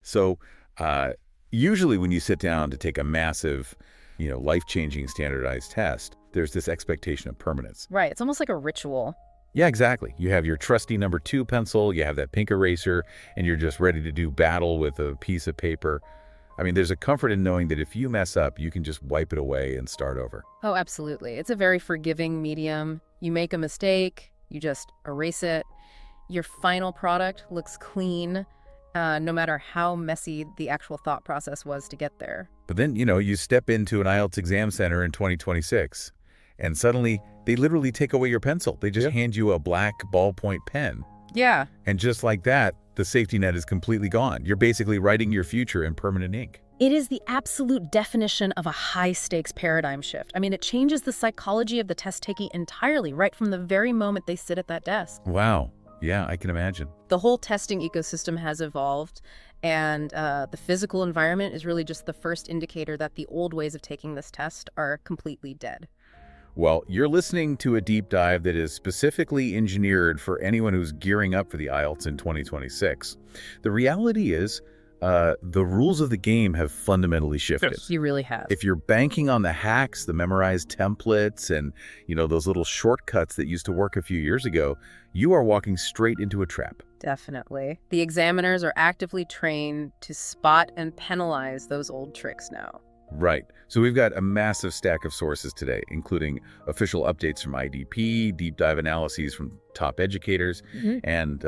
So usually when you sit down to take a massive, life-changing standardized test, there's this expectation of permanence. Right. It's almost like a ritual. Yeah, exactly. You have your trusty number 2 pencil, you have that pink eraser, and you're just ready to do battle with a piece of paper. I mean, there's a comfort in knowing that if you mess up, you can just wipe it away and start over. Oh, absolutely. It's a very forgiving medium. You make a mistake, you just erase it. Your final product looks clean, no matter how messy the actual thought process was to get there. But then, you step into an IELTS exam center in 2026, and suddenly they literally take away your pencil. They just hand you a black ballpoint pen. Yeah. And just like that, the safety net is completely gone. You're basically writing your future in permanent ink. It is the absolute definition of a high-stakes paradigm shift. I mean, it changes the psychology of the test taking entirely right from the very moment they sit at that desk. Wow. Yeah, I can imagine. The whole testing ecosystem has evolved, and the physical environment is really just the first indicator that the old ways of taking this test are completely dead. Well, you're listening to a deep dive that is specifically engineered for anyone who's gearing up for the IELTS in 2026. The reality is, the rules of the game have fundamentally shifted. Yes, you really have. If you're banking on the hacks, the memorized templates, and, those little shortcuts that used to work a few years ago, you are walking straight into a trap. Definitely. The examiners are actively trained to spot and penalize those old tricks now. Right. So we've got a massive stack of sources today, including official updates from IDP, deep dive analyses from top educators, and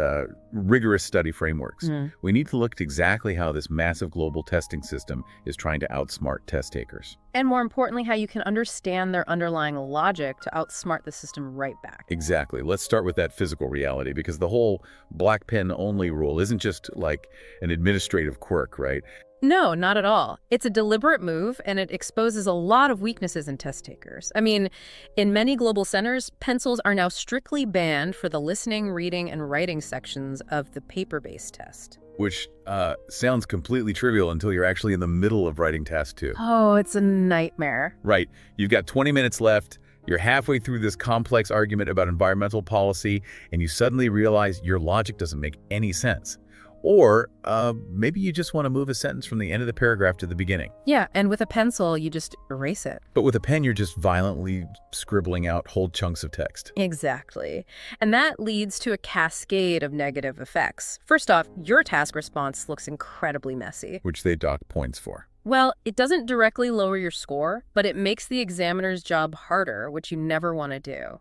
rigorous study frameworks. We need to look at exactly how this massive global testing system is trying to outsmart test takers. And more importantly, how you can understand their underlying logic to outsmart the system right back. Exactly. Let's start with that physical reality, because the whole black pen only rule isn't just like an administrative quirk, right? No, not at all. It's a deliberate move, and it exposes a lot of weaknesses in test takers. I mean, in many global centers, pencils are now strictly banned for the listening, reading, and writing sections of the paper-based test. Which sounds completely trivial until you're actually in the middle of writing task 2. Oh, it's a nightmare. Right. You've got 20 minutes left. You're halfway through this complex argument about environmental policy, and you suddenly realize your logic doesn't make any sense. Or maybe you just want to move a sentence from the end of the paragraph to the beginning. Yeah, and with a pencil, you just erase it. But with a pen, you're just violently scribbling out whole chunks of text. Exactly. And that leads to a cascade of negative effects. First off, your task response looks incredibly messy. Which they dock points for. Well, it doesn't directly lower your score, but it makes the examiner's job harder, which you never want to do.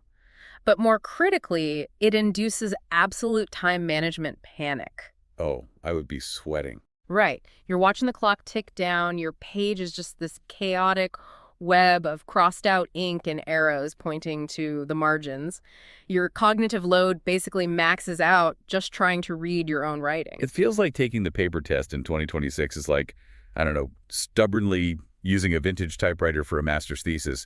But more critically, it induces absolute time management panic. Oh, I would be sweating. Right. You're watching the clock tick down. Your page is just this chaotic web of crossed out ink and arrows pointing to the margins. Your cognitive load basically maxes out just trying to read your own writing. It feels like taking the paper test in 2026 is like, I don't know, stubbornly using a vintage typewriter for a master's thesis.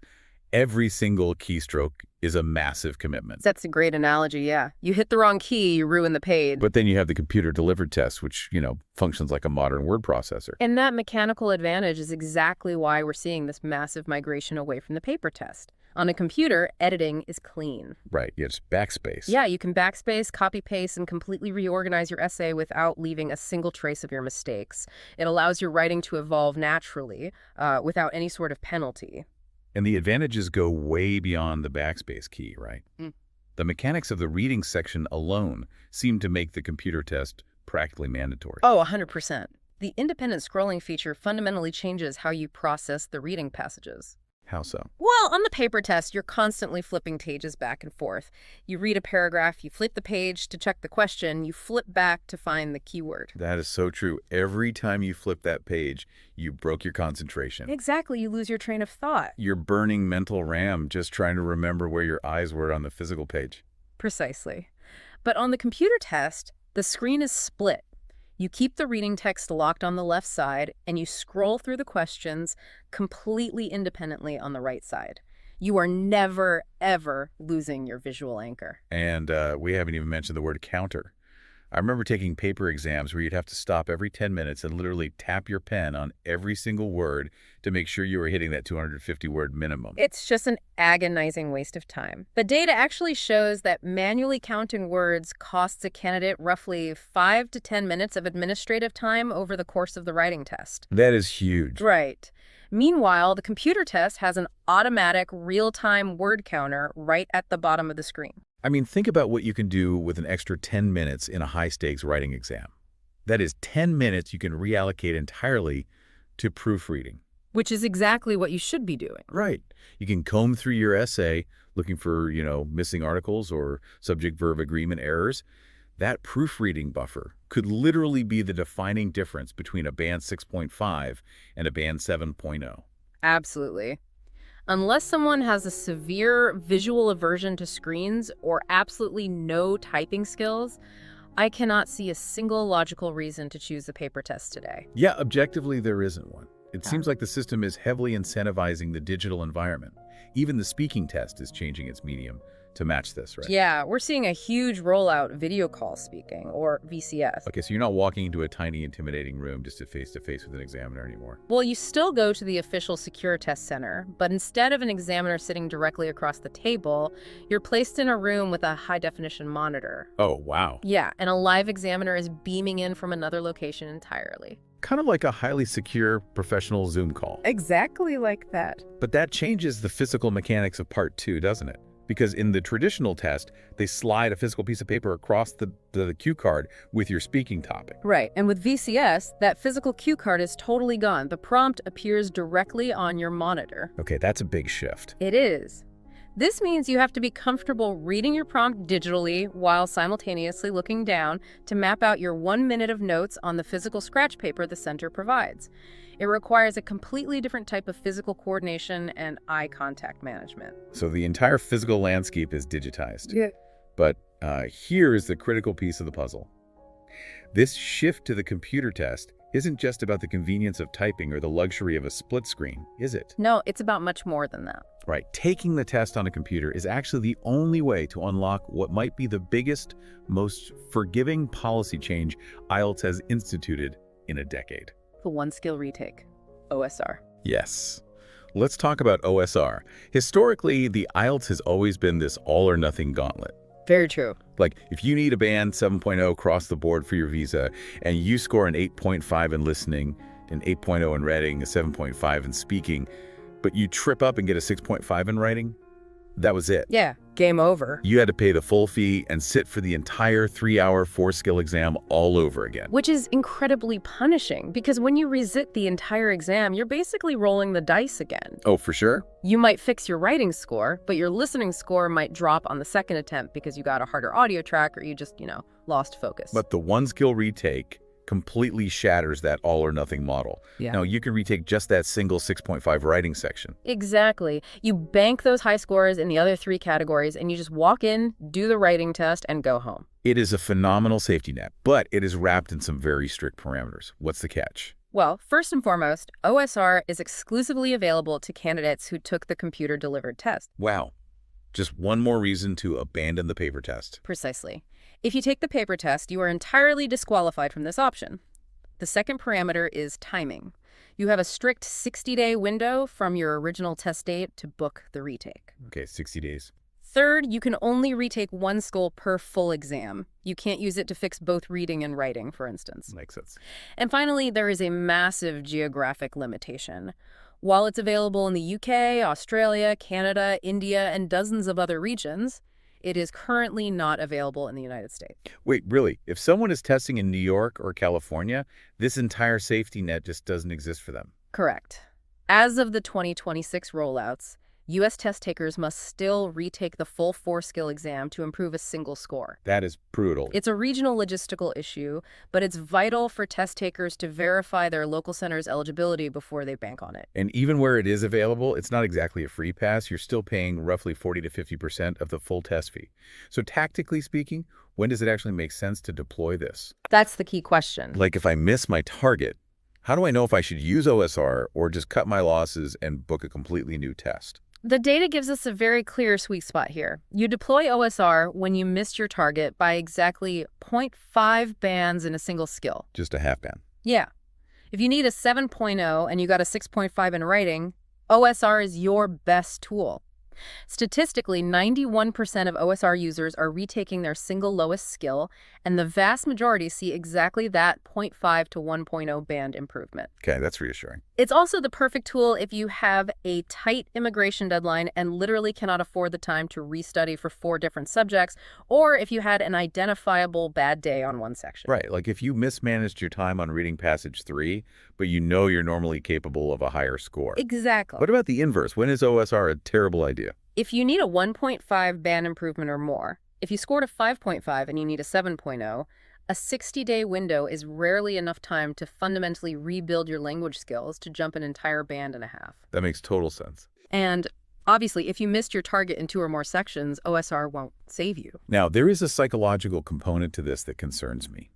Every single keystroke is a massive commitment. That's a great analogy, yeah. You hit the wrong key, you ruin the page. But then you have the computer-delivered test, which, functions like a modern word processor. And that mechanical advantage is exactly why we're seeing this massive migration away from the paper test. On a computer, editing is clean. Right, yeah, it's backspace. Yeah, you can backspace, copy-paste, and completely reorganize your essay without leaving a single trace of your mistakes. It allows your writing to evolve naturally, without any sort of penalty. And the advantages go way beyond the backspace key, right? The mechanics of the reading section alone seem to make the computer test practically mandatory. Oh, 100%. The independent scrolling feature fundamentally changes how you process the reading passages. How so? Well, on the paper test, you're constantly flipping pages back and forth. You read a paragraph, you flip the page to check the question, you flip back to find the keyword. That is so true. Every time you flip that page, you broke your concentration. Exactly, you lose your train of thought. You're burning mental RAM just trying to remember where your eyes were on the physical page. Precisely. But on the computer test, the screen is split. You keep the reading text locked on the left side, and you scroll through the questions completely independently on the right side. You are never, ever losing your visual anchor. And we haven't even mentioned the word counter. I remember taking paper exams where you'd have to stop every 10 minutes and literally tap your pen on every single word to make sure you were hitting that 250-word minimum. It's just an agonizing waste of time. The data actually shows that manually counting words costs a candidate roughly 5 to 10 minutes of administrative time over the course of the writing test. That is huge. Right. Meanwhile, the computer test has an automatic real-time word counter right at the bottom of the screen. I mean, think about what you can do with an extra 10 minutes in a high-stakes writing exam. That is 10 minutes you can reallocate entirely to proofreading. Which is exactly what you should be doing. Right. You can comb through your essay looking for, missing articles or subject-verb agreement errors. That proofreading buffer could literally be the defining difference between a band 6.5 and a band 7.0. Absolutely. Unless someone has a severe visual aversion to screens or absolutely no typing skills, I cannot see a single logical reason to choose the paper test today. Yeah, objectively, there isn't one. It seems like the system is heavily incentivizing the digital environment. Even the speaking test is changing its medium to match this, right? Yeah, we're seeing a huge rollout video call speaking, or VCS. Okay, so you're not walking into a tiny, intimidating room just to face-to-face with an examiner anymore. Well, you still go to the official secure test center, but instead of an examiner sitting directly across the table, you're placed in a room with a high-definition monitor. Oh, wow. Yeah, and a live examiner is beaming in from another location entirely. Kind of like a highly secure professional Zoom call. Exactly like that. But that changes the physical mechanics of part 2, doesn't it? Because in the traditional test, they slide a physical piece of paper across the cue card with your speaking topic. Right, and with VCS, that physical cue card is totally gone. The prompt appears directly on your monitor. Okay, that's a big shift. It is. This means you have to be comfortable reading your prompt digitally while simultaneously looking down to map out your 1 minute of notes on the physical scratch paper the center provides. It requires a completely different type of physical coordination and eye contact management. So the entire physical landscape is digitized. Yeah. But here is the critical piece of the puzzle. This shift to the computer test isn't just about the convenience of typing or the luxury of a split screen, is it? No, it's about much more than that. Right. Taking the test on a computer is actually the only way to unlock what might be the biggest, most forgiving policy change IELTS has instituted in a decade. The one skill retake, OSR. Yes. Let's talk about OSR. Historically, the IELTS has always been this all-or-nothing gauntlet. Very true. Like, if you need a band 7.0 across the board for your visa, and you score an 8.5 in listening, an 8.0 in reading, a 7.5 in speaking, but you trip up and get a 6.5 in writing, that was it. Yeah, game over. You had to pay the full fee and sit for the entire 3-hour 4-skill exam all over again. Which is incredibly punishing, because when you resit the entire exam, you're basically rolling the dice again. Oh, for sure? You might fix your writing score, but your listening score might drop on the second attempt because you got a harder audio track or you just, lost focus. But the one-skill retake completely shatters that all-or-nothing model. Yeah. Now, you can retake just that single 6.5 writing section. Exactly. You bank those high scores in the other 3 categories, and you just walk in, do the writing test, and go home. It is a phenomenal safety net, but it is wrapped in some very strict parameters. What's the catch? Well, first and foremost, OSR is exclusively available to candidates who took the computer-delivered test. Wow. Just one more reason to abandon the paper test. Precisely. If you take the paper test, you are entirely disqualified from this option. The second parameter is timing. You have a strict 60-day window from your original test date to book the retake. Okay, 60 days. Third, you can only retake 1 skill per full exam. You can't use it to fix both reading and writing, for instance. Makes sense. And finally, there is a massive geographic limitation. While it's available in the UK, Australia, Canada, India, and dozens of other regions, it is currently not available in the United States. Wait, really? If someone is testing in New York or California, this entire safety net just doesn't exist for them? Correct. As of the 2026 rollouts, U.S. test takers must still retake the full 4-skill exam to improve a single score. That is brutal. It's a regional logistical issue, but it's vital for test takers to verify their local center's eligibility before they bank on it. And even where it is available, it's not exactly a free pass. You're still paying roughly 40 to 50% of the full test fee. So tactically speaking, when does it actually make sense to deploy this? That's the key question. Like, if I miss my target, how do I know if I should use OSR or just cut my losses and book a completely new test? The data gives us a very clear sweet spot here. You deploy OSR when you missed your target by exactly 0.5 bands in a single skill. Just a half band. Yeah. If you need a 7.0 and you got a 6.5 in writing, OSR is your best tool. Statistically, 91% of OSR users are retaking their single lowest skill, and the vast majority see exactly that 0.5 to 1.0 band improvement. Okay, that's reassuring. It's also the perfect tool if you have a tight immigration deadline and literally cannot afford the time to restudy for 4 different subjects, or if you had an identifiable bad day on one section. Right, like if you mismanaged your time on reading passage 3, but you know you're normally capable of a higher score. Exactly. What about the inverse? When is OSR a terrible idea? If you need a 1.5 band improvement or more, if you scored a 5.5 and you need a 7.0, a 60-day window is rarely enough time to fundamentally rebuild your language skills to jump an entire band and a half. That makes total sense. And obviously, if you missed your target in 2 or more sections, OSR won't save you. Now, there is a psychological component to this that concerns me.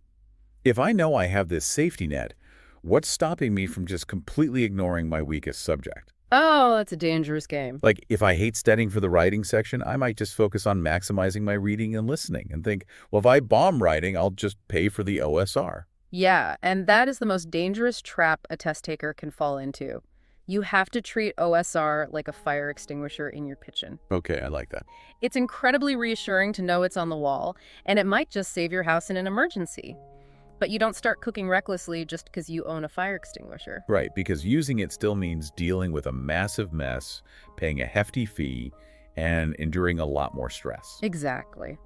If I know I have this safety net, what's stopping me from just completely ignoring my weakest subject? Oh, that's a dangerous game. Like, if I hate studying for the writing section, I might just focus on maximizing my reading and listening and think, well, if I bomb writing, I'll just pay for the OSR. Yeah, and that is the most dangerous trap a test taker can fall into. You have to treat OSR like a fire extinguisher in your kitchen. Okay, I like that. It's incredibly reassuring to know it's on the wall, and it might just save your house in an emergency. But you don't start cooking recklessly just because you own a fire extinguisher. Right, because using it still means dealing with a massive mess, paying a hefty fee, and enduring a lot more stress. Exactly.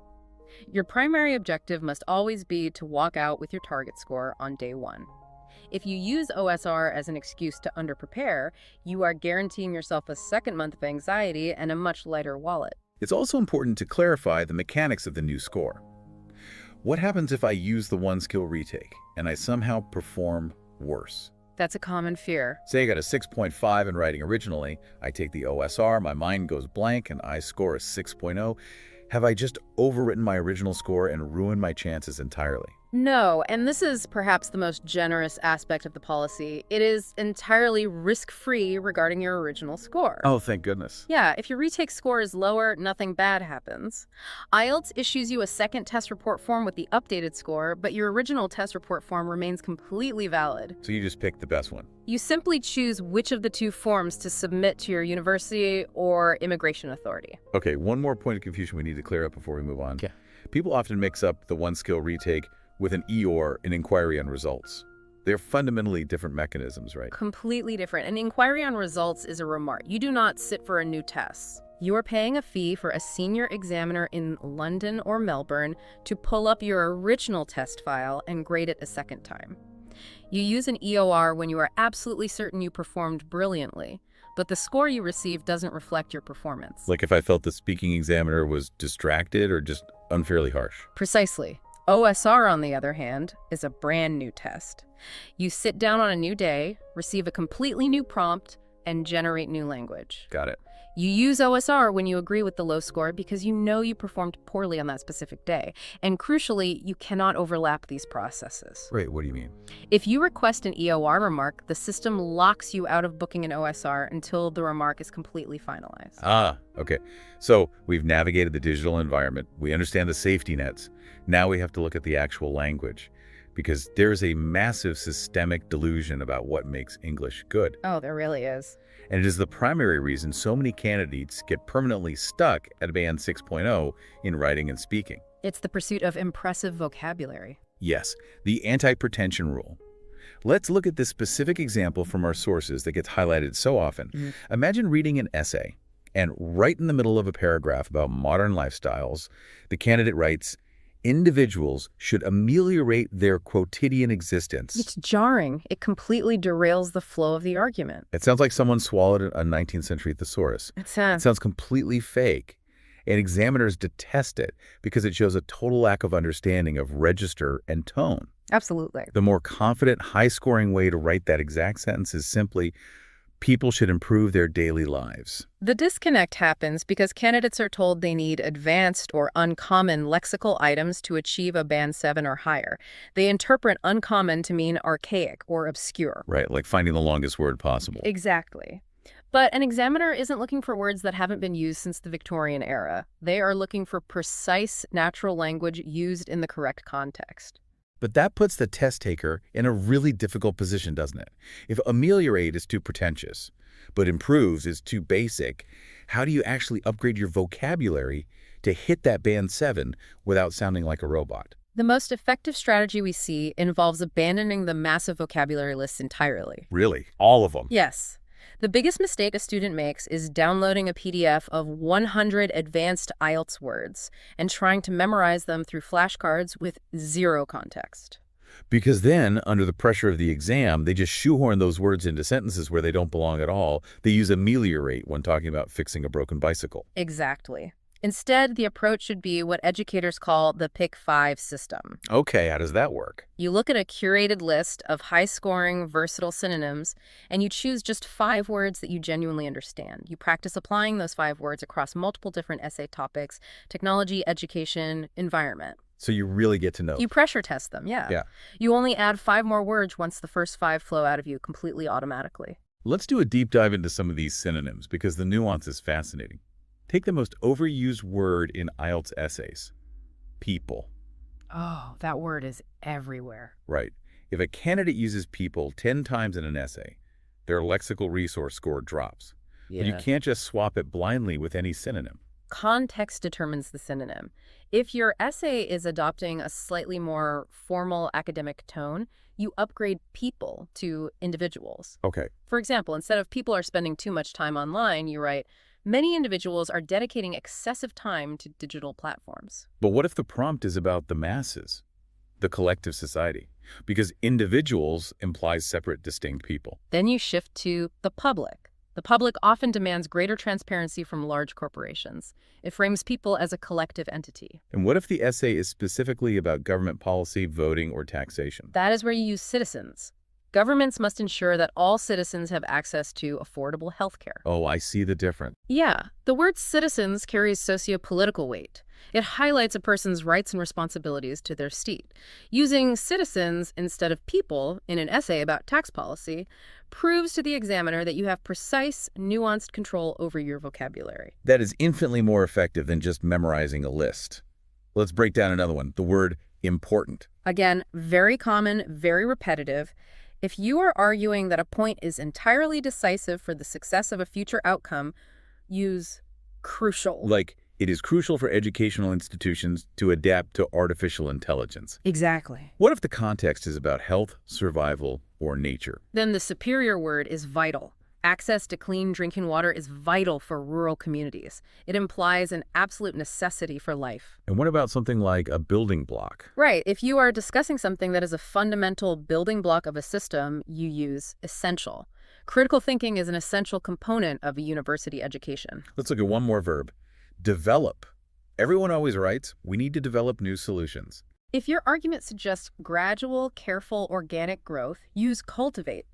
Your primary objective must always be to walk out with your target score on day 1. If you use OSR as an excuse to underprepare, you are guaranteeing yourself a second month of anxiety and a much lighter wallet. It's also important to clarify the mechanics of the new score. What happens if I use the one skill retake and I somehow perform worse? That's a common fear. Say I got a 6.5 in writing originally, I take the OSR, my mind goes blank, and I score a 6.0. Have I just overwritten my original score and ruined my chances entirely? No, and this is perhaps the most generous aspect of the policy. It is entirely risk-free regarding your original score. Oh, thank goodness. Yeah, if your retake score is lower, nothing bad happens. IELTS issues you a second test report form with the updated score, but your original test report form remains completely valid. So you just pick the best one? You simply choose which of the 2 forms to submit to your university or immigration authority. Okay, one more point of confusion we need to clear up before we move on. Yeah. People often mix up the one skill retake with an EOR, an inquiry on results. They're fundamentally different mechanisms, right? Completely different. An inquiry on results is a remark. You do not sit for a new test. You are paying a fee for a senior examiner in London or Melbourne to pull up your original test file and grade it a second time. You use an EOR when you are absolutely certain you performed brilliantly, but the score you receive doesn't reflect your performance. Like if I felt the speaking examiner was distracted or just unfairly harsh. Precisely. OSR, on the other hand, is a brand new test. You sit down on a new day, receive a completely new prompt, and generate new language. Got it. You use OSR when you agree with the low score because you know you performed poorly on that specific day. And crucially, you cannot overlap these processes. Wait, what do you mean? If you request an EOR remark, the system locks you out of booking an OSR until the remark is completely finalized. Ah, okay. So we've navigated the digital environment. We understand the safety nets. Now we have to look at the actual language, because there's a massive systemic delusion about what makes English good. Oh, there really is. And it is the primary reason so many candidates get permanently stuck at band 6.0 in writing and speaking. It's the pursuit of impressive vocabulary. Yes, the anti-pretension rule. Let's look at this specific example from our sources that gets highlighted so often. Imagine reading an essay, and right in the middle of a paragraph about modern lifestyles, the candidate writes, individuals should ameliorate their quotidian existence. It's jarring. It completely derails the flow of the argument. It sounds like someone swallowed a 19th century thesaurus. It sounds completely fake. And examiners detest it because it shows a total lack of understanding of register and tone. Absolutely. The more confident, high-scoring way to write that exact sentence is simply, people should improve their daily lives. The disconnect happens because candidates are told they need advanced or uncommon lexical items to achieve a band 7 or higher. They interpret uncommon to mean archaic or obscure. Right, like finding the longest word possible. Exactly. But an examiner isn't looking for words that haven't been used since the Victorian era. They are looking for precise natural language used in the correct context. But that puts the test taker in a really difficult position, doesn't it? If ameliorate is too pretentious, but improves is too basic, how do you actually upgrade your vocabulary to hit that band 7 without sounding like a robot? The most effective strategy we see involves abandoning the massive vocabulary lists entirely. Really? All of them? Yes. The biggest mistake a student makes is downloading a PDF of 100 advanced IELTS words and trying to memorize them through flashcards with zero context. Because then, under the pressure of the exam, they just shoehorn those words into sentences where they don't belong at all. They use ameliorate when talking about fixing a broken bicycle. Exactly. Instead, the approach should be what educators call the Pick 5 system. Okay, how does that work? You look at a curated list of high-scoring, versatile synonyms, and you choose just 5 words that you genuinely understand. You practice applying those 5 words across multiple different essay topics: technology, education, environment. So you really get to know. You pressure test them, yeah. Yeah. You only add 5 more words once the first 5 flow out of you completely automatically. Let's do a deep dive into some of these synonyms because the nuance is fascinating. Take the most overused word in IELTS essays: people. Oh, that word is everywhere. Right. If a candidate uses people 10 times in an essay, their lexical resource score drops. Yeah. But you can't just swap it blindly with any synonym. Context determines the synonym. If your essay is adopting a slightly more formal academic tone, you upgrade people to individuals. Okay. For example, instead of people are spending too much time online, you write, many individuals are dedicating excessive time to digital platforms. But what if the prompt is about the masses, the collective society? Because individuals implies separate, distinct people. Then you shift to the public. The public often demands greater transparency from large corporations. It frames people as a collective entity. And what if the essay is specifically about government policy, voting, or taxation? That is where you use citizens. Governments must ensure that all citizens have access to affordable health care. Oh, I see the difference. Yeah, the word citizens carries socio-political weight. It highlights a person's rights and responsibilities to their state. Using citizens instead of people in an essay about tax policy proves to the examiner that you have precise, nuanced control over your vocabulary. That is infinitely more effective than just memorizing a list. Let's break down another one, the word important. Again, very common, very repetitive. If you are arguing that a point is entirely decisive for the success of a future outcome, use crucial. Like, it is crucial for educational institutions to adapt to artificial intelligence. Exactly. What if the context is about health, survival, or nature? Then the superior word is vital. Access to clean drinking water is vital for rural communities. It implies an absolute necessity for life. And what about something like a building block? Right. If you are discussing something that is a fundamental building block of a system, you use essential. Critical thinking is an essential component of a university education. Let's look at one more verb. Develop. Everyone always writes, we need to develop new solutions. If your argument suggests gradual, careful, organic growth, use cultivate.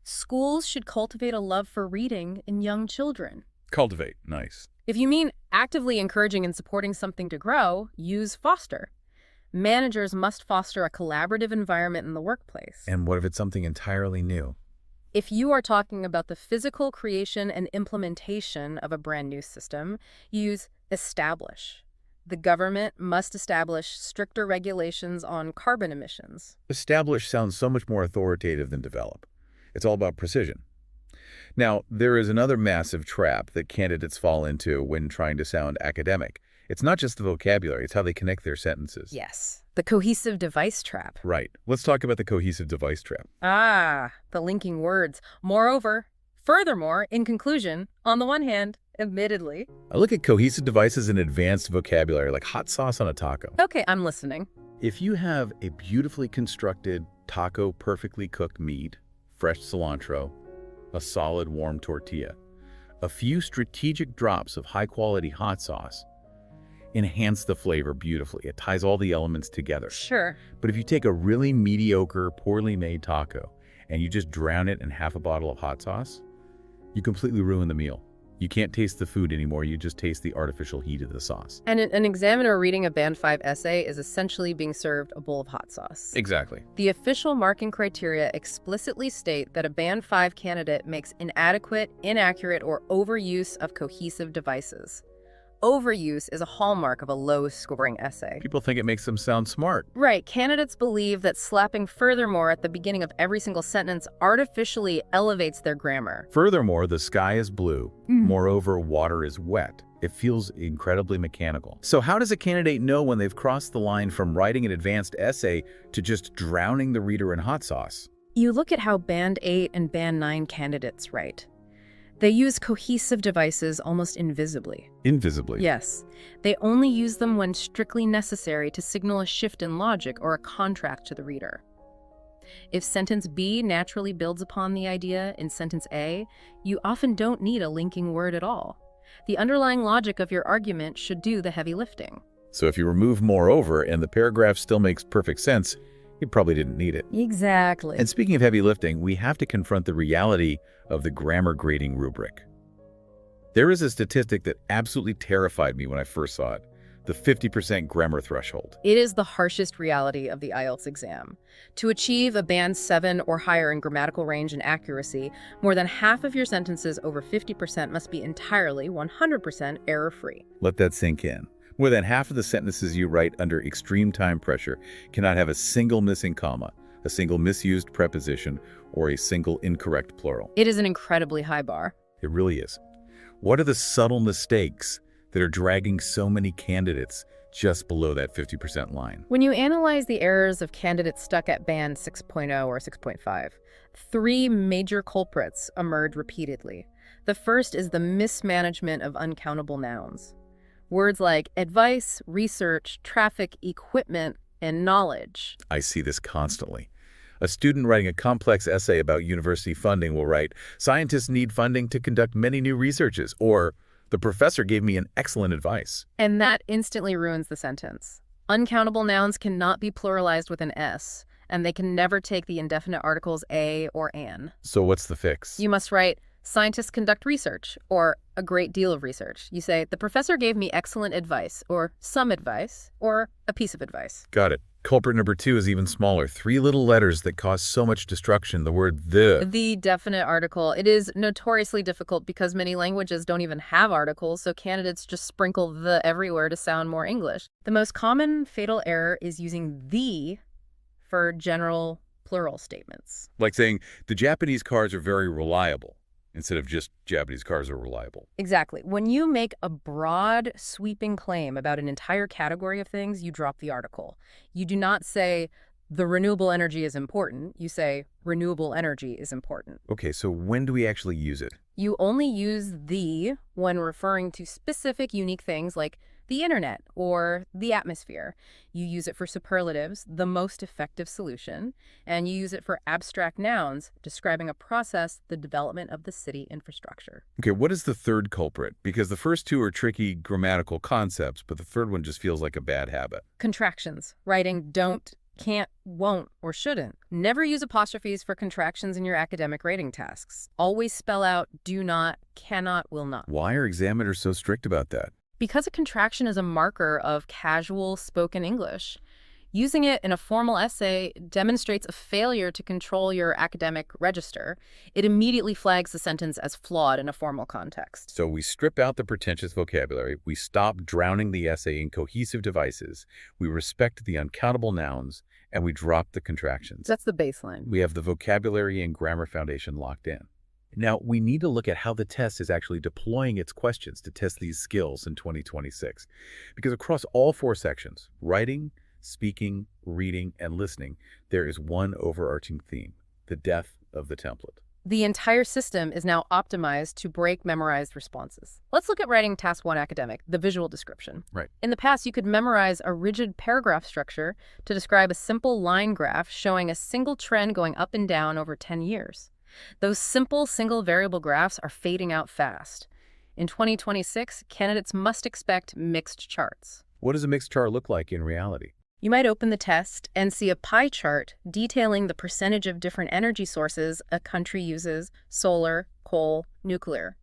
Schools should cultivate a love for reading in young children. Cultivate. Nice. If you mean actively encouraging and supporting something to grow, use foster. Managers must foster a collaborative environment in the workplace. And what if it's something entirely new? If you are talking about the physical creation and implementation of a brand new system, use establish. The government must establish stricter regulations on carbon emissions. Establish sounds so much more authoritative than develop. It's all about precision. Now, there is another massive trap that candidates fall into when trying to sound academic. It's not just the vocabulary, it's how they connect their sentences. Yes, the cohesive device trap. Right. Let's talk about the cohesive device trap. Ah, the linking words. Moreover, furthermore, in conclusion, on the one hand, admittedly. I look at cohesive devices in advanced vocabulary, like hot sauce on a taco. Okay, I'm listening. If you have a beautifully constructed taco, perfectly cooked meat, fresh cilantro, a solid warm tortilla, a few strategic drops of high-quality hot sauce enhance the flavor beautifully. It ties all the elements together. Sure. But if you take a really mediocre, poorly made taco and you just drown it in half a bottle of hot sauce, you completely ruin the meal. You can't taste the food anymore, you just taste the artificial heat of the sauce. And an examiner reading a Band 5 essay is essentially being served a bowl of hot sauce. Exactly. The official marking criteria explicitly state that a Band 5 candidate makes inadequate, inaccurate, or overuse of cohesive devices. Overuse is a hallmark of a low-scoring essay. People think it makes them sound smart. Right. Candidates believe that slapping furthermore at the beginning of every single sentence artificially elevates their grammar. Furthermore, the sky is blue. Moreover, water is wet. It feels incredibly mechanical. So how does a candidate know when they've crossed the line from writing an advanced essay to just drowning the reader in hot sauce? You look at how Band 8 and Band 9 candidates write. They use cohesive devices almost invisibly. Invisibly? Yes. They only use them when strictly necessary to signal a shift in logic or a contract to the reader. If sentence B naturally builds upon the idea in sentence A, you often don't need a linking word at all. The underlying logic of your argument should do the heavy lifting. So if you remove moreover and the paragraph still makes perfect sense, you probably didn't need it. Exactly. And speaking of heavy lifting, we have to confront the reality of the grammar grading rubric. There is a statistic that absolutely terrified me when I first saw it, the 50% grammar threshold. It is the harshest reality of the IELTS exam. To achieve a Band 7 or higher in grammatical range and accuracy, more than half of your sentences over 50% must be entirely 100% error-free. Let that sink in. More than half of the sentences you write under extreme time pressure cannot have a single missing comma, a single misused preposition, or a single incorrect plural. It is an incredibly high bar. It really is. What are the subtle mistakes that are dragging so many candidates just below that 50% line? When you analyze the errors of candidates stuck at Band 6.0 or 6.5, 3 major culprits emerge repeatedly. The first is the mismanagement of uncountable nouns. Words like advice, research, traffic, equipment, and knowledge. I see this constantly. A student writing a complex essay about university funding will write, "Scientists need funding to conduct many new researches," or "The professor gave me an excellent advice." And that instantly ruins the sentence. Uncountable nouns cannot be pluralized with an S, and they can never take the indefinite articles a or an. So what's the fix? You must write, scientists conduct research, or a great deal of research. You say, the professor gave me excellent advice, or some advice, or a piece of advice. Got it. Culprit number 2 is even smaller. 3 little letters that cause so much destruction. The word the. The definite article. It is notoriously difficult because many languages don't even have articles, so candidates just sprinkle the everywhere to sound more English. The most common fatal error is using the for general plural statements. Like saying, the Japanese cars are very reliable, instead of just Japanese cars are reliable. Exactly. When you make a broad, sweeping claim about an entire category of things, you drop the article. You do not say, the renewable energy is important. You say, renewable energy is important. Okay, so when do we actually use it? You only use the when referring to specific unique things like the internet or the atmosphere. You use it for superlatives, the most effective solution, and you use it for abstract nouns describing a process, the development of the city infrastructure. Okay, what is the third culprit? Because the first 2 are tricky grammatical concepts, but the third one just feels like a bad habit. Contractions. Writing don't, can't, won't, or shouldn't. Never use apostrophes for contractions in your academic rating tasks. Always spell out do not, cannot, will not. Why are examiners so strict about that? Because a contraction is a marker of casual spoken English. Using it in a formal essay demonstrates a failure to control your academic register. It immediately flags the sentence as flawed in a formal context. So we strip out the pretentious vocabulary, we stop drowning the essay in cohesive devices, we respect the uncountable nouns, and we drop the contractions. That's the baseline. We have the vocabulary and grammar foundation locked in. Now, we need to look at how the test is actually deploying its questions to test these skills in 2026. Because across all 4 sections, writing, speaking, reading, and listening, there is one overarching theme, the death of the template. The entire system is now optimized to break memorized responses. Let's look at writing task 1 academic, the visual description. Right. In the past, you could memorize a rigid paragraph structure to describe a simple line graph showing a single trend going up and down over 10 years. Those simple single variable graphs are fading out fast. In 2026, candidates must expect mixed charts. What does a mixed chart look like in reality? You might open the test and see a pie chart detailing the percentage of different energy sources a country uses: solar, coal, nuclear.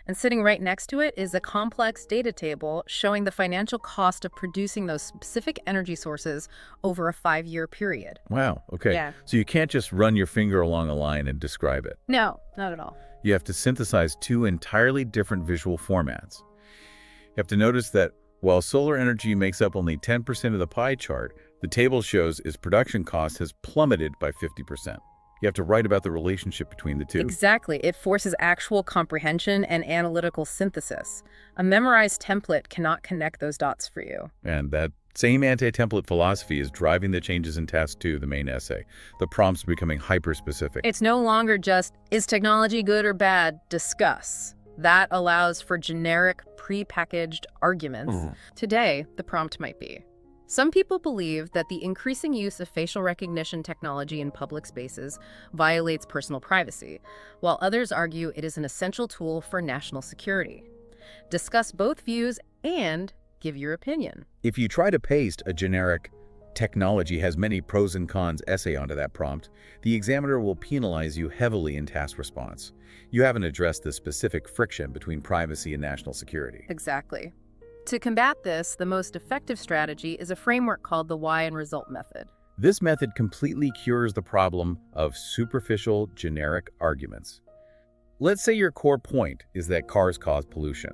And sitting right next to it is a complex data table showing the financial cost of producing those specific energy sources over a 5-year period. Wow, okay. Yeah. So you can't just run your finger along a line and describe it. No, not at all. You have to synthesize two entirely different visual formats. You have to notice that while solar energy makes up only 10% of the pie chart, the table shows its production cost has plummeted by 50%. You have to write about the relationship between the two. Exactly. It forces actual comprehension and analytical synthesis. A memorized template cannot connect those dots for you. And that same anti-template philosophy is driving the changes in Task 2, the main essay. The prompts are becoming hyper-specific. It's no longer just, is technology good or bad? Discuss. That allows for generic, pre-packaged arguments. Today, the prompt might be, some people believe that the increasing use of facial recognition technology in public spaces violates personal privacy, while others argue it is an essential tool for national security. Discuss both views and give your opinion. If you try to paste a generic technology has many pros and cons essay onto that prompt, the examiner will penalize you heavily in task response. You haven't addressed the specific friction between privacy and national security. Exactly. To combat this, the most effective strategy is a framework called the why and result method. This method completely cures the problem of superficial, generic arguments. Let's say your core point is that cars cause pollution.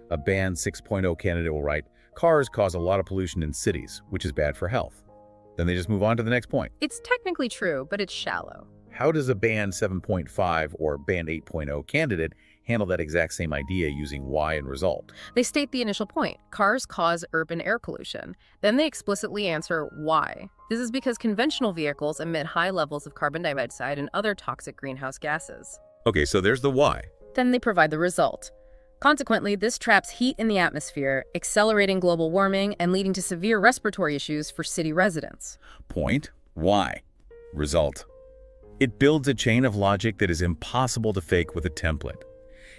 A band 6.0 candidate will write, cars cause a lot of pollution in cities, which is bad for health. Then they just move on to the next point. It's technically true, but it's shallow. How does a band 7.5 or band 8.0 candidate handle that exact same idea using why and result? They state the initial point. Cars cause urban air pollution. Then they explicitly answer why. This is because conventional vehicles emit high levels of carbon dioxide and other toxic greenhouse gases. Okay, so there's the why. Then they provide the result. Consequently, this traps heat in the atmosphere, accelerating global warming and leading to severe respiratory issues for city residents. Point, why, result. It builds a chain of logic that is impossible to fake with a template.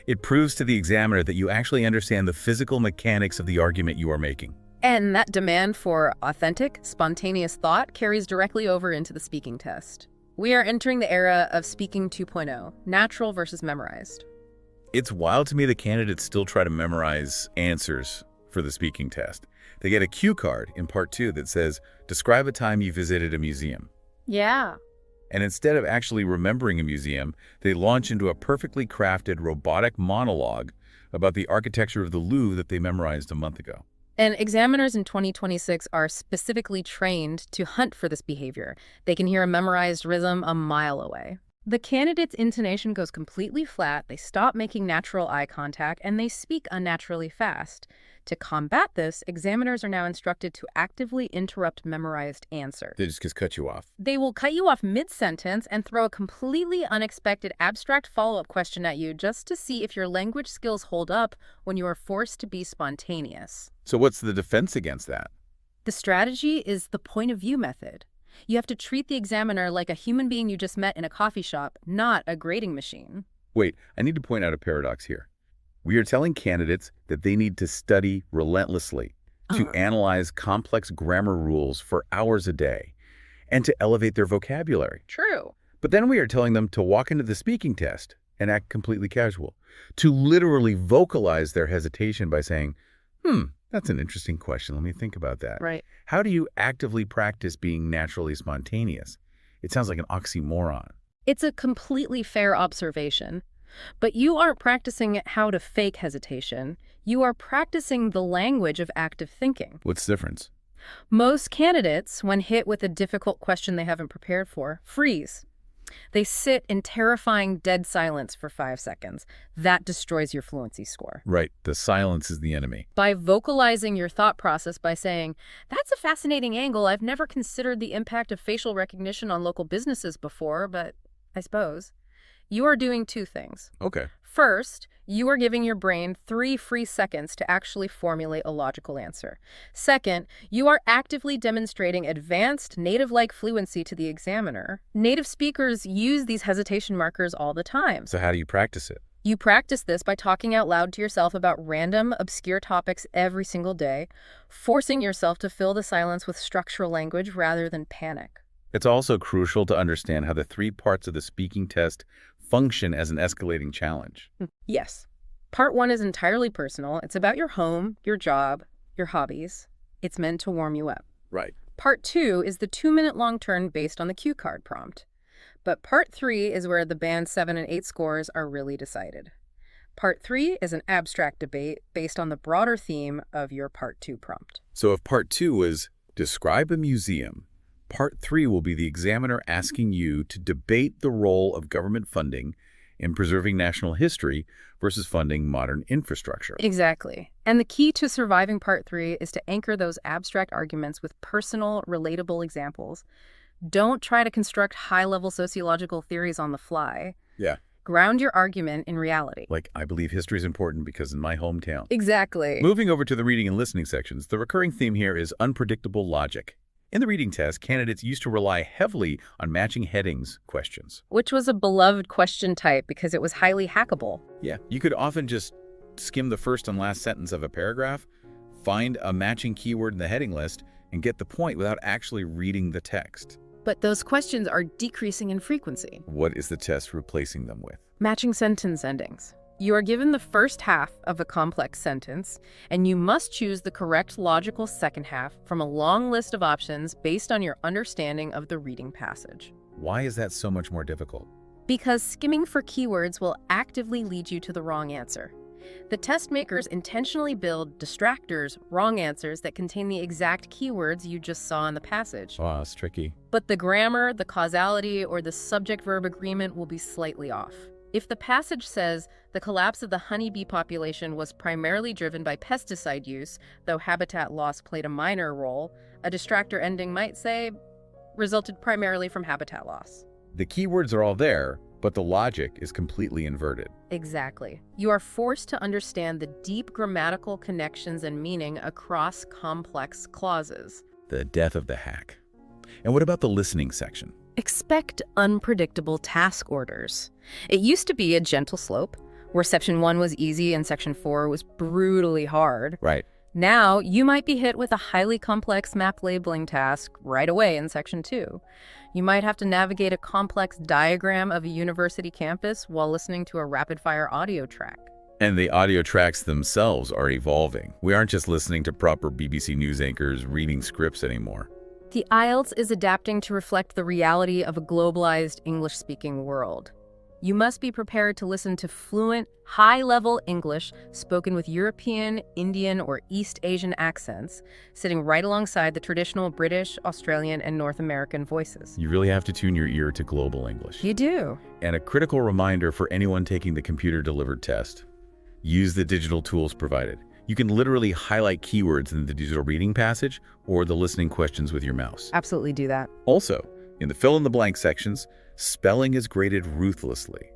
It proves to the examiner that you actually understand the physical mechanics of the argument you are making. And that demand for authentic, spontaneous thought carries directly over into the speaking test. We are entering the era of speaking 2.0, natural versus memorized. It's wild to me that candidates still try to memorize answers for the speaking test. They get a cue card in part 2 that says, describe a time you visited a museum. Yeah. And instead of actually remembering a museum, they launch into a perfectly crafted robotic monologue about the architecture of the Louvre that they memorized a month ago. And examiners in 2026 are specifically trained to hunt for this behavior. They can hear a memorized rhythm a mile away. The candidate's intonation goes completely flat, they stop making natural eye contact, and they speak unnaturally fast. To combat this, examiners are now instructed to actively interrupt memorized answers. They just cut you off. They will cut you off mid-sentence and throw a completely unexpected abstract follow-up question at you just to see if your language skills hold up when you are forced to be spontaneous. So what's the defense against that? The strategy is the point of view method. You have to treat the examiner like a human being you just met in a coffee shop, not a grading machine. Wait, I need to point out a paradox here. We are telling candidates that they need to study relentlessly, to analyze complex grammar rules for hours a day, and to elevate their vocabulary. True. But then we are telling them to walk into the speaking test and act completely casual, to literally vocalize their hesitation by saying, that's an interesting question. Let me think about that. Right. How do you actively practice being naturally spontaneous? It sounds like an oxymoron. It's a completely fair observation. But you aren't practicing how to fake hesitation. You are practicing the language of active thinking. What's the difference? Most candidates, when hit with a difficult question they haven't prepared for, freeze. They sit in terrifying dead silence for 5 seconds. That destroys your fluency score. Right. The silence is the enemy. By vocalizing your thought process by saying, that's a fascinating angle. I've never considered the impact of facial recognition on local businesses before, but I suppose. You are doing 2 things. Okay. First, you are giving your brain 3 free seconds to actually formulate a logical answer. Second, you are actively demonstrating advanced native-like fluency to the examiner. Native speakers use these hesitation markers all the time. So how do you practice it? You practice this by talking out loud to yourself about random, obscure topics every single day, forcing yourself to fill the silence with structural language rather than panic. It's also crucial to understand how the 3 parts of the speaking test function as an escalating challenge. Yes. Part 1 is entirely personal. It's about your home, your job, your hobbies. It's meant to warm you up. Right. Part 2 is the 2-minute long turn based on the cue card prompt. But Part 3 is where the band 7 and 8 scores are really decided. Part 3 is an abstract debate based on the broader theme of your Part 2 prompt. So if Part 2 was describe a museum, Part 3 will be the examiner asking you to debate the role of government funding in preserving national history versus funding modern infrastructure. Exactly. And the key to surviving Part 3 is to anchor those abstract arguments with personal, relatable examples. Don't try to construct high-level sociological theories on the fly. Yeah. Ground your argument in reality. Like, I believe history is important because in my hometown. Exactly. Moving over to the reading and listening sections, the recurring theme here is unpredictable logic. In the reading test, candidates used to rely heavily on matching headings questions. Which was a beloved question type because it was highly hackable. Yeah, you could often just skim the first and last sentence of a paragraph, find a matching keyword in the heading list, and get the point without actually reading the text. But those questions are decreasing in frequency. What is the test replacing them with? Matching sentence endings. You are given the first half of a complex sentence, and you must choose the correct logical second half from a long list of options based on your understanding of the reading passage. Why is that so much more difficult? Because skimming for keywords will actively lead you to the wrong answer. The test makers intentionally build distractors, wrong answers that contain the exact keywords you just saw in the passage. Oh, that's tricky. But the grammar, the causality, or the subject-verb agreement will be slightly off. If the passage says the collapse of the honeybee population was primarily driven by pesticide use, though habitat loss played a minor role, a distractor ending might say resulted primarily from habitat loss. The keywords are all there, but the logic is completely inverted. Exactly. You are forced to understand the deep grammatical connections and meaning across complex clauses. The death of the hack. And what about the listening section? Expect unpredictable task orders. It used to be a gentle slope, where Section 1 was easy and Section 4 was brutally hard. Right. Now, you might be hit with a highly complex map labeling task right away in Section 2. You might have to navigate a complex diagram of a university campus while listening to a rapid-fire audio track. And the audio tracks themselves are evolving. We aren't just listening to proper BBC News anchors reading scripts anymore. The IELTS is adapting to reflect the reality of a globalized English-speaking world. You must be prepared to listen to fluent, high-level English spoken with European, Indian, or East Asian accents, sitting right alongside the traditional British, Australian, and North American voices. You really have to tune your ear to global English. You do. And a critical reminder for anyone taking the computer-delivered test. Use the digital tools provided. You can literally highlight keywords in the digital reading passage or the listening questions with your mouse. Absolutely do that. Also, in the fill-in-the-blank sections, spelling is graded ruthlessly.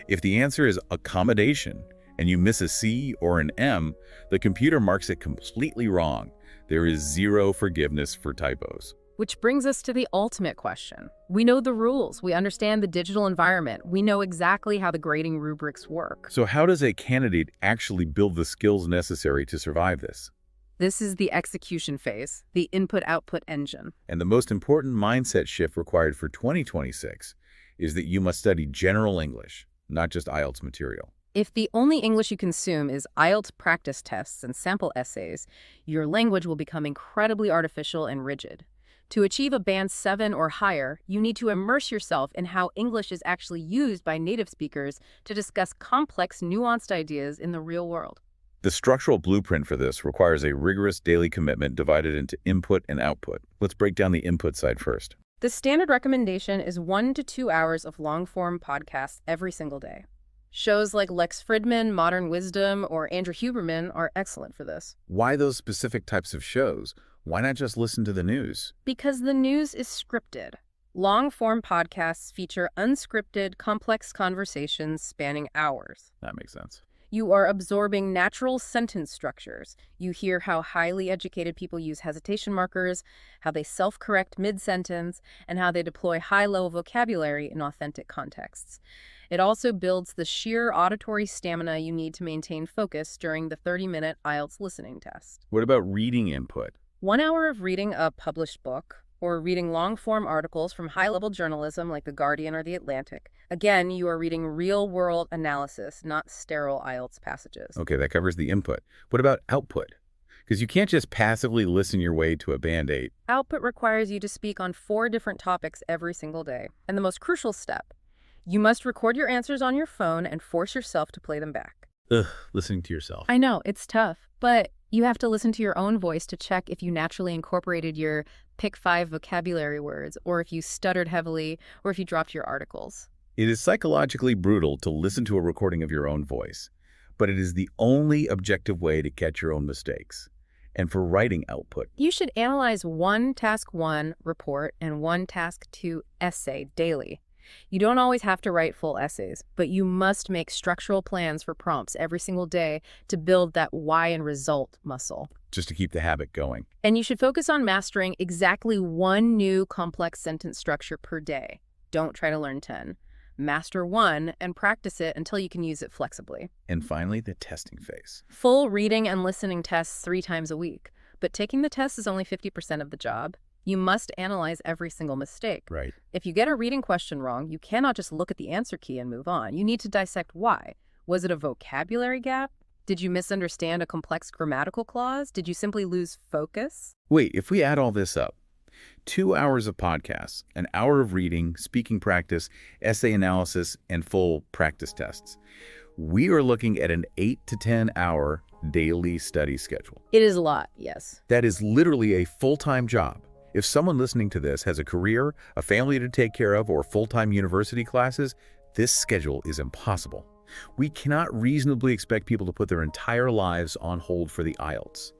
If the answer is accommodation and you miss a C or an M, the computer marks it completely wrong. There is zero forgiveness for typos. Which brings us to the ultimate question. We know the rules. We understand the digital environment. We know exactly how the grading rubrics work. So how does a candidate actually build the skills necessary to survive this? This is the execution phase, the input-output engine. And the most important mindset shift required for 2026 is that you must study general English, not just IELTS material. If the only English you consume is IELTS practice tests and sample essays, your language will become incredibly artificial and rigid. To achieve a band 7 or higher, you need to immerse yourself in how English is actually used by native speakers to discuss complex, nuanced ideas in the real world. The structural blueprint for this requires a rigorous daily commitment divided into input and output. Let's break down the input side first. The standard recommendation is 1 to 2 hours of long-form podcasts every single day. Shows like Lex Fridman, Modern Wisdom, or Andrew Huberman are excellent for this. Why those specific types of shows? Why not just listen to the news? Because the news is scripted. Long-form podcasts feature unscripted, complex conversations spanning hours. That makes sense. You are absorbing natural sentence structures. You hear how highly educated people use hesitation markers, how they self-correct mid-sentence, and how they deploy high-level vocabulary in authentic contexts. It also builds the sheer auditory stamina you need to maintain focus during the 30-minute IELTS listening test. What about reading input? 1 hour of reading a published book, or reading long-form articles from high-level journalism like The Guardian or The Atlantic. Again, you are reading real-world analysis, not sterile IELTS passages. Okay, that covers the input. What about output? Because you can't just passively listen your way to a Band-Aid. Output requires you to speak on 4 different topics every single day. And the most crucial step, you must record your answers on your phone and force yourself to play them back. Ugh, listening to yourself. I know, it's tough, but you have to listen to your own voice to check if you naturally incorporated your pick 5 vocabulary words, or if you stuttered heavily, or if you dropped your articles. It is psychologically brutal to listen to a recording of your own voice, but it is the only objective way to catch your own mistakes. And for writing output, You should analyze one Task 1 report and one Task 2 essay daily. You don't always have to write full essays, but you must make structural plans for prompts every single day to build that why and result muscle. just to keep the habit going. And you should focus on mastering exactly one new complex sentence structure per day. Don't try to learn 10. Master one and practice it until you can use it flexibly. And finally, the testing phase. Full reading and listening tests 3 times a week, but taking the test is only 50% of the job. You must analyze every single mistake. Right. If you get a reading question wrong, you cannot just look at the answer key and move on. You need to dissect why. Was it a vocabulary gap? Did you misunderstand a complex grammatical clause? Did you simply lose focus? Wait, if we add all this up, 2 hours of podcasts, an hour of reading, speaking practice, essay analysis, and full practice tests, we are looking at an 8 to 10 hour daily study schedule. It is a lot, yes. That is literally a full-time job. If someone listening to this has a career, a family to take care of, or full-time university classes, this schedule is impossible. We cannot reasonably expect people to put their entire lives on hold for the IELTS.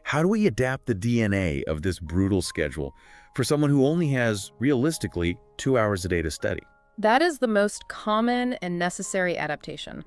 How do we adapt the DNA of this brutal schedule for someone who only has, realistically, 2 hours a day to study? That is the most common and necessary adaptation.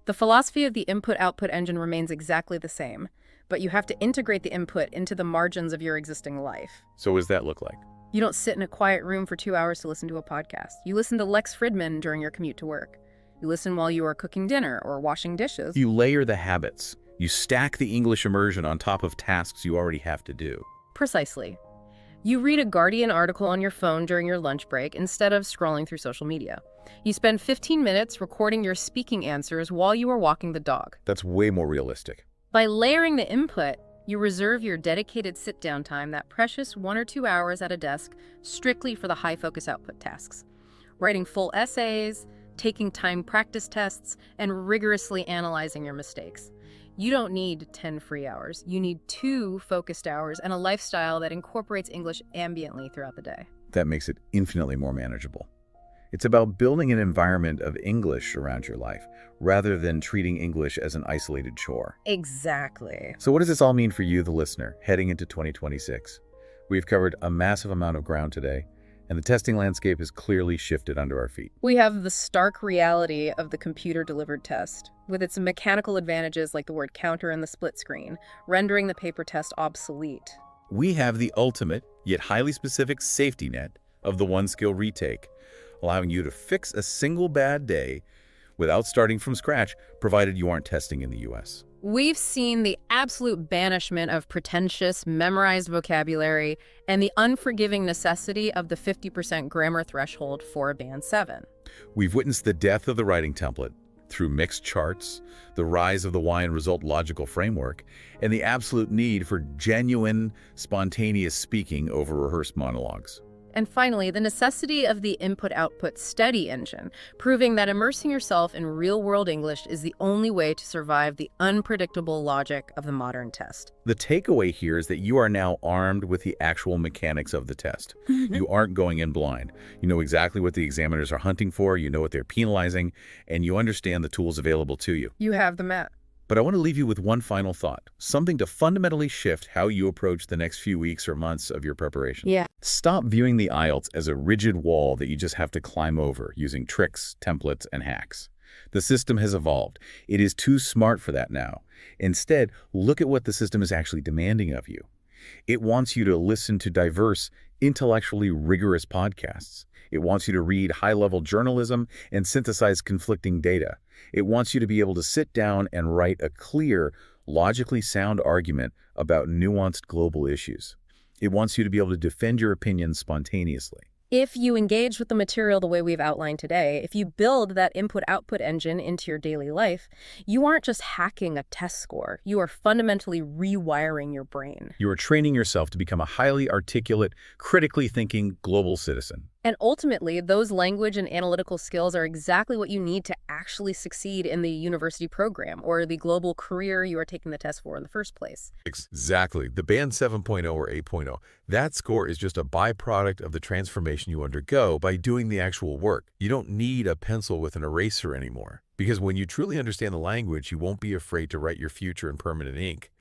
The philosophy of the input-output engine remains exactly the same, but you have to integrate the input into the margins of your existing life. So what does that look like? You don't sit in a quiet room for 2 hours to listen to a podcast. You listen to Lex Fridman during your commute to work. You listen while you are cooking dinner or washing dishes. You layer the habits. You stack the English immersion on top of tasks you already have to do. Precisely. You read a Guardian article on your phone during your lunch break instead of scrolling through social media. You spend 15 minutes recording your speaking answers while you are walking the dog. That's way more realistic. By layering the input, you reserve your dedicated sit-down time, that precious 1 or 2 hours at a desk, strictly for the high-focus output tasks. Writing full essays, taking time practice tests, and rigorously analyzing your mistakes. You don't need 10 free hours. You need 2 focused hours and a lifestyle that incorporates English ambiently throughout the day. That makes it infinitely more manageable. It's about building an environment of English around your life, rather than treating English as an isolated chore. Exactly. So what does this all mean for you, the listener, heading into 2026? We've covered a massive amount of ground today, and the testing landscape has clearly shifted under our feet. We have the stark reality of the computer-delivered test, with its mechanical advantages like the word counter and the split screen, rendering the paper test obsolete. We have the ultimate, yet highly specific safety net of the one-skill retake, allowing you to fix a single bad day without starting from scratch, provided you aren't testing in the US. We've seen the absolute banishment of pretentious, memorized vocabulary and the unforgiving necessity of the 50% grammar threshold for a Band 7. We've witnessed the death of the writing template through mixed charts, the rise of the why and result logical framework, and the absolute need for genuine, spontaneous speaking over rehearsed monologues. And finally, the necessity of the input-output study engine, proving that immersing yourself in real-world English is the only way to survive the unpredictable logic of the modern test. The takeaway here is that you are now armed with the actual mechanics of the test. You aren't going in blind. You know exactly what the examiners are hunting for, you know what they're penalizing, and you understand the tools available to you. You have the map. But I want to leave you with one final thought, something to fundamentally shift how you approach the next few weeks or months of your preparation. Yeah. Stop viewing the IELTS as a rigid wall that you just have to climb over using tricks, templates, and hacks. The system has evolved. It is too smart for that now. Instead, look at what the system is actually demanding of you. It wants you to listen to diverse, intellectually rigorous podcasts. It wants you to read high-level journalism and synthesize conflicting data. It wants you to be able to sit down and write a clear, logically sound argument about nuanced global issues. It wants you to be able to defend your opinions spontaneously. If you engage with the material the way we've outlined today, if you build that input-output engine into your daily life, you aren't just hacking a test score. You are fundamentally rewiring your brain. You are training yourself to become a highly articulate, critically thinking global citizen. And ultimately, those language and analytical skills are exactly what you need to actually succeed in the university program or the global career you are taking the test for in the first place. Exactly. The band 7.0 or 8.0, that score is just a byproduct of the transformation you undergo by doing the actual work. You don't need a pencil with an eraser anymore. Because when you truly understand the language, you won't be afraid to write your future in permanent ink.